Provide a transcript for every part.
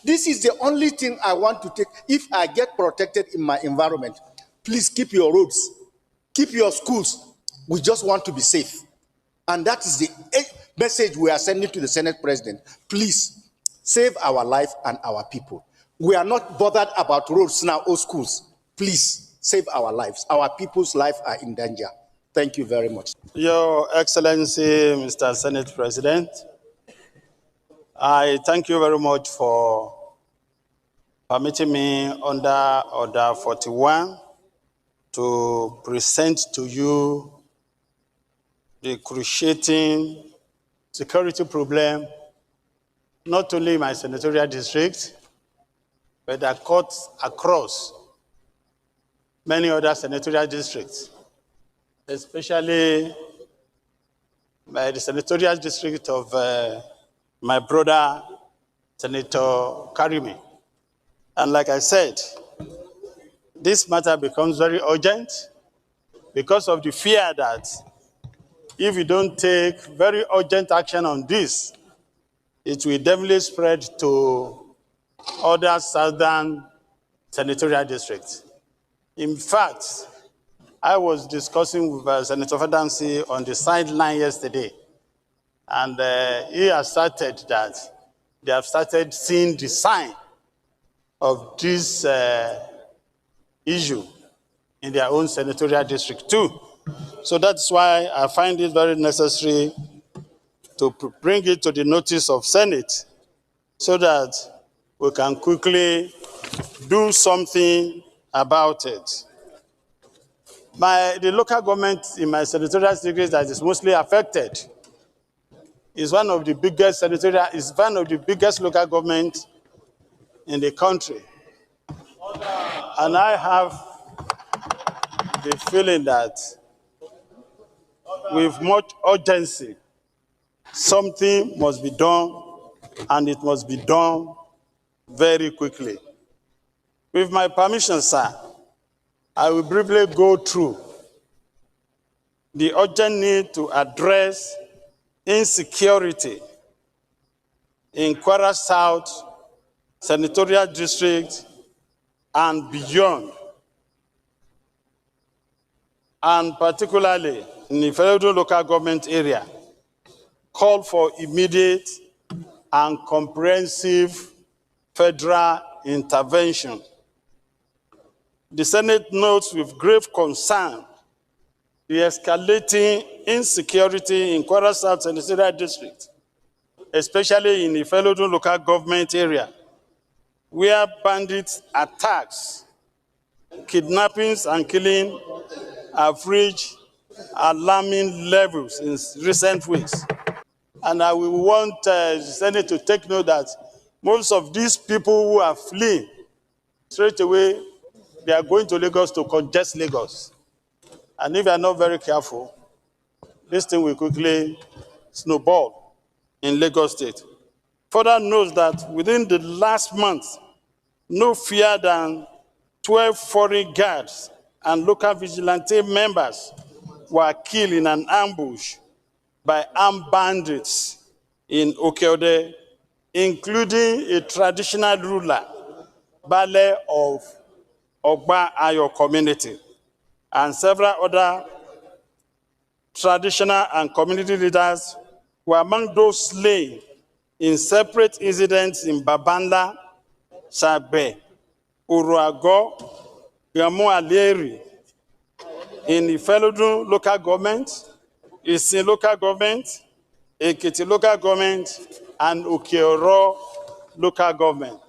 This is the only thing I want to take. If I get protected in my environment, please keep your roads, keep your schools. We just want to be safe. And that is the message we are sending to the Senate President. Please save our life and our people. We are not bothered about roads now or schools. Please save our lives. Our people's lives are in danger. Thank you very much. Your Excellency, Mr. Senate President, I thank you very much for permitting me under Order 41 to present to you the cruciating security problem, not only in my senatorial district, but across many other senatorial districts, especially the senatorial district of my brother, Senator Karimi. And like I said, this matter becomes very urgent because of the fear that if we don't take very urgent action on this, it will definitely spread to other southern senatorial districts. In fact, I was discussing with Senator Fadansi on the sideline yesterday, and he asserted that they have started seeing the sign of this issue in their own senatorial district too. So that's why I find it very necessary to bring it to the notice of Senate so that we can quickly do something about it. The local government in my senatorial district that is mostly affected is one of the biggest local governments in the country. And I have the feeling that with much urgency, something must be done, and it must be done very quickly. With my permission, sir, I will briefly go through the urgent need to address insecurity in Kwara South Senatorial District and beyond, and particularly in the federal local government area, call for immediate and comprehensive federal intervention. The Senate notes with grave concern the escalating insecurity in Kwara South Senatorial District, especially in the federal local government area, where bandits attacks, kidnappings, and killing have reached alarming levels in recent weeks. And I will want the Senate to take note that most of these people who are fleeing, straight away, they are going to Lagos to congest Lagos. And if they are not very careful, this thing will quickly snowball in Lagos State. Further notes that within the last month, no fewer than 12 foreign guards and local vigilante members were killed in an ambush by armed bandits in Okeode, including a traditional ruler, Bale of Ogba Ayo community, and several other traditional and community leaders were among those slain in separate incidents in Babanda, Sabe, Uruago, Yamu Aleri, in the Felodun local government, Isin local government, Ekiti local government, and Ukeoro local government.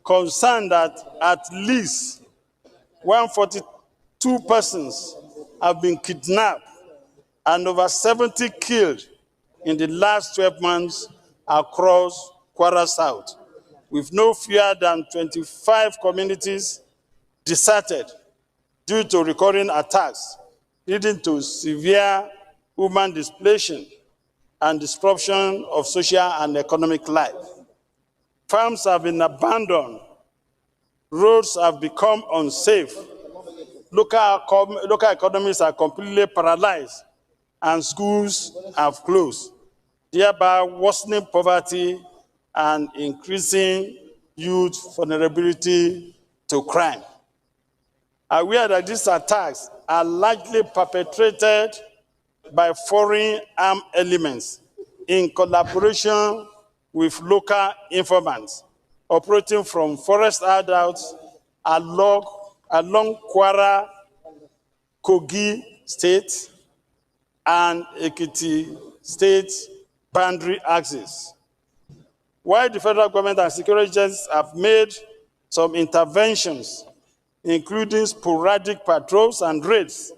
Concerned that at least 142 persons have been kidnapped and over 70 killed in the last 12 months across Kwara South, with no fewer than 25 communities deserted due to recurring attacks, leading to severe human displacement and disruption of social and economic life. Farms have been abandoned, roads have become unsafe, local economies are completely paralyzed, and schools have closed, thereby worsening poverty and increasing youth vulnerability to crime. Aware that these attacks are largely perpetrated by foreign armed elements in collaboration with local informants operating from forest adults along Kwara, Kogi State, and Ekiti State boundary axis. While the federal government and security agencies have made some interventions, including sporadic patrols and raids,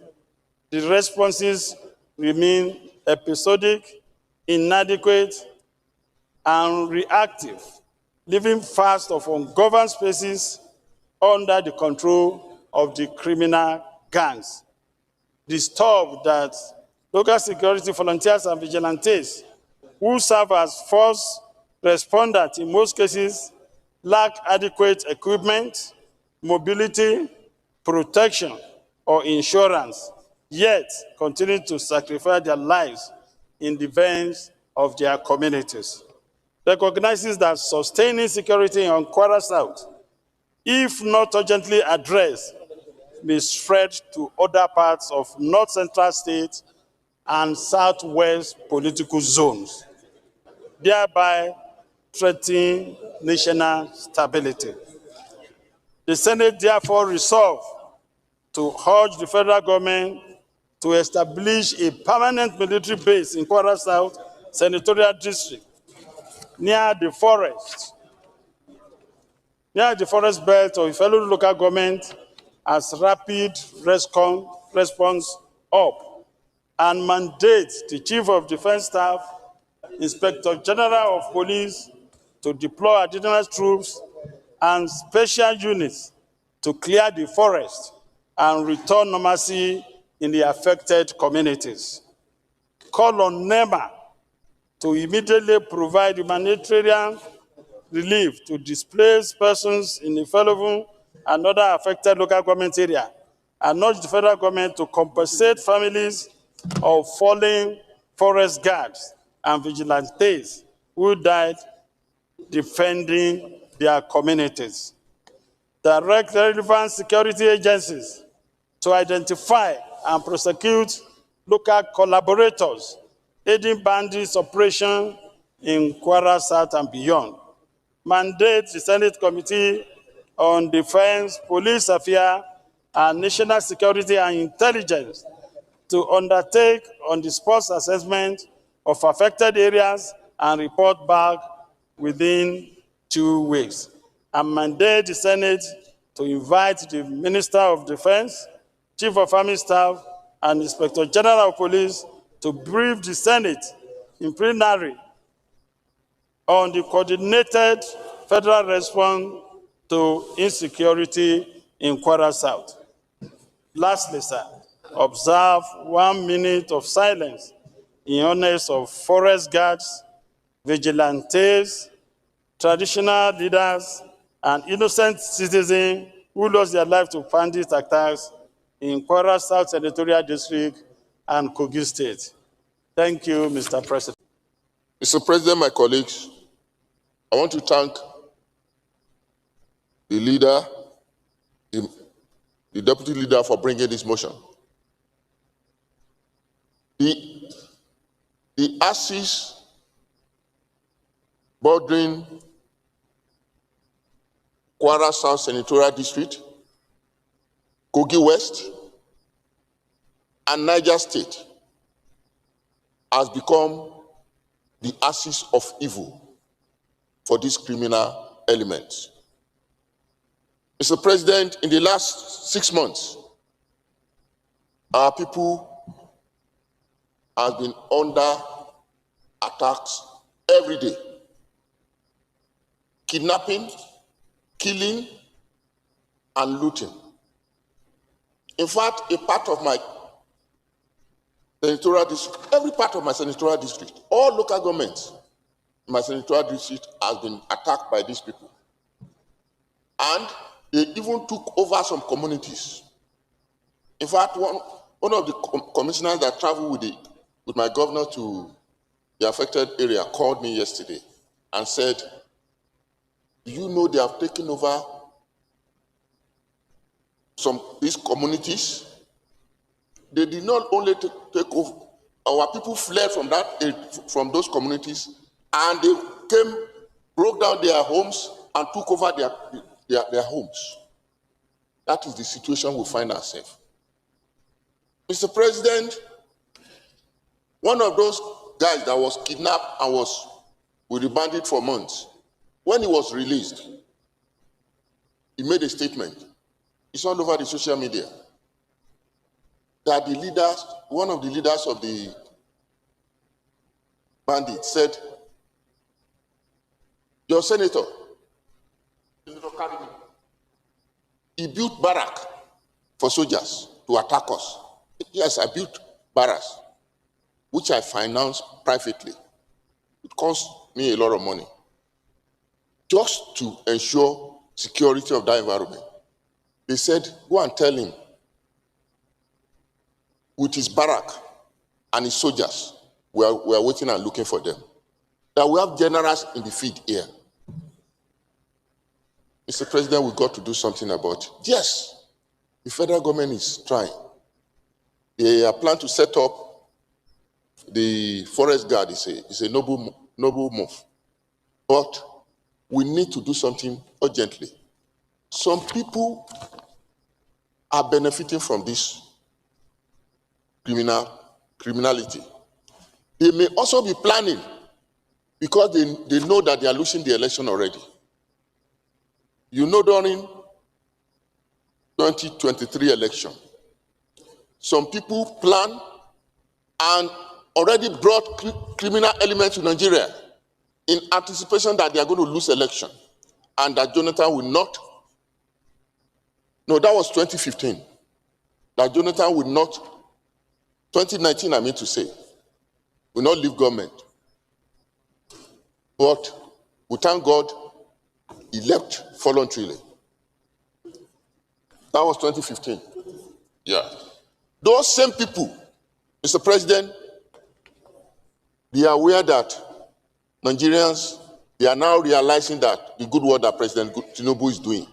the responses remain episodic, inadequate, and reactive, leaving vast of ungoverned spaces under the control of the criminal gangs. Disturbed that local security volunteers and vigilantes who serve as first responders in most cases lack adequate equipment, mobility, protection, or insurance, yet continue to sacrifice their lives in defense of their communities. Recognizes that sustaining security in Kwara South, if not urgently addressed, may spread to other parts of North Central States and Southwest political zones, thereby threatening national stability. The Senate therefore resolved to urge the federal government to establish a permanent military base in Kwara South Senatorial District near the forest belt of fellow local government as rapid response up, and mandate the Chief of Defense Staff, Inspector General of Police to deploy additional troops and special units to clear the forest and return normalcy in the affected communities. Call on NEMA to immediately provide humanitarian relief to displaced persons in the Fellow and other affected local government area, and urge the federal government to compensate families of fallen forest guards and vigilantes who died defending their communities. Direct relevant security agencies to identify and prosecute local collaborators aiding bandits' operation in Kwara South and beyond. Mandate the Senate Committee on Defense, Police Affairs, and National Security and Intelligence to undertake on-the-spot assessment of affected areas and report back within 2 weeks. And mandate the Senate to invite the Minister of Defense, Chief of Army Staff, and Inspector General of Police to brief the Senate in plenary on the coordinated federal response to insecurity in Kwara South. Lastly, sir, observe 1 minute of silence in honor of forest guards, vigilantes, traditional leaders, and innocent citizens who lost their life to bandit attacks in Kwara South Senatorial District and Kogi State. Thank you, Mr. President. Mr. President, my colleagues, I want to thank the leader, the deputy leader for bringing this motion. The axis bordering Kwara South Senatorial District, Kogi West, and Niger State has become the axis of evil for these criminal elements. Mr. President, in the last 6 months, our people have been under attacks every day. Kidnapping, killing, and looting. In fact, a part of my senatorial district, every part of my senatorial district, all local governments in my senatorial district has been attacked by these people. And they even took over some communities. In fact, one of the commissioners that traveled with my governor to the affected area called me yesterday and said Do you know they have taken over these communities? They did not only take over, our people fled from those communities, and they broke down their homes and took over their homes. That is the situation we find ourselves. Mr. President, one of those guys that was kidnapped and was with the bandit for months, when he was released, he made a statement. It's all over the social media that one of the leaders of the bandits said, your senator, he built barracks for soldiers to attack us. Yes, I built barracks, which I financed privately. It cost me a lot of money just to ensure security of that environment. They said, go and tell him with his barrack and his soldiers, we are waiting and looking for them. That we have generals in the field here. Mr. President, we've got to do something about it. Yes, the federal government is trying. They are planning to set up the forest guard. It's a noble move. But we need to do something urgently. Some people are benefiting from this criminality. They may also be planning because they know that they are losing the election already. You know, during 2023 election, some people plan and already brought criminal elements to Nigeria in anticipation that they are going to lose election and that Jonathan will not. No, that was 2015. That Jonathan will not, 2019 I mean to say, will not leave government. But we thank God he left voluntarily. That was 2015. Yeah. Those same people, Mr. President, they are aware that Nigerians, they are now realizing that the good work that President Tinubu is doing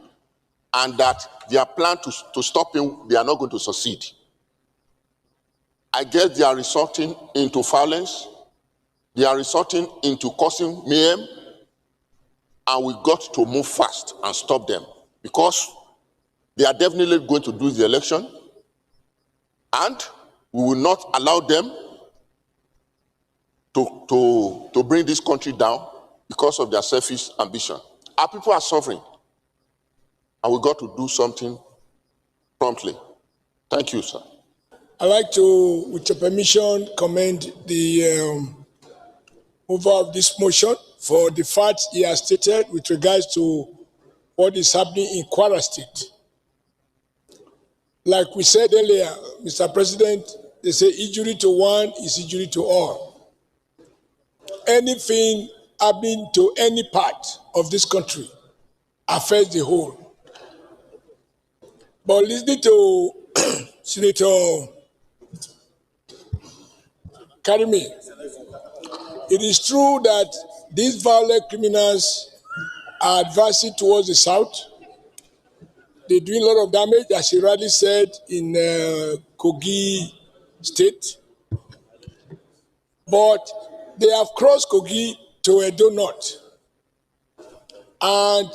and that their plan to stop him, they are not going to succeed. I guess they are resorting into violence. They are resorting into causing mayhem. And we got to move fast and stop them because they are definitely going to lose the election and we will not allow them to bring this country down because of their selfish ambition. Our people are suffering and we got to do something promptly. Thank you, sir. I'd like to, with your permission, commend the mover of this motion for the facts he has stated with regards to what is happening in Kwara State. Like we said earlier, Mr. President, they say injury to one is injury to all. Anything happening to any part of this country affects the whole. But listening to Senator Karimi, it is true that these violent criminals are advancing towards the south. They're doing a lot of damage, as he rightly said, in Kogi State. But they have crossed Kogi to Edo North. And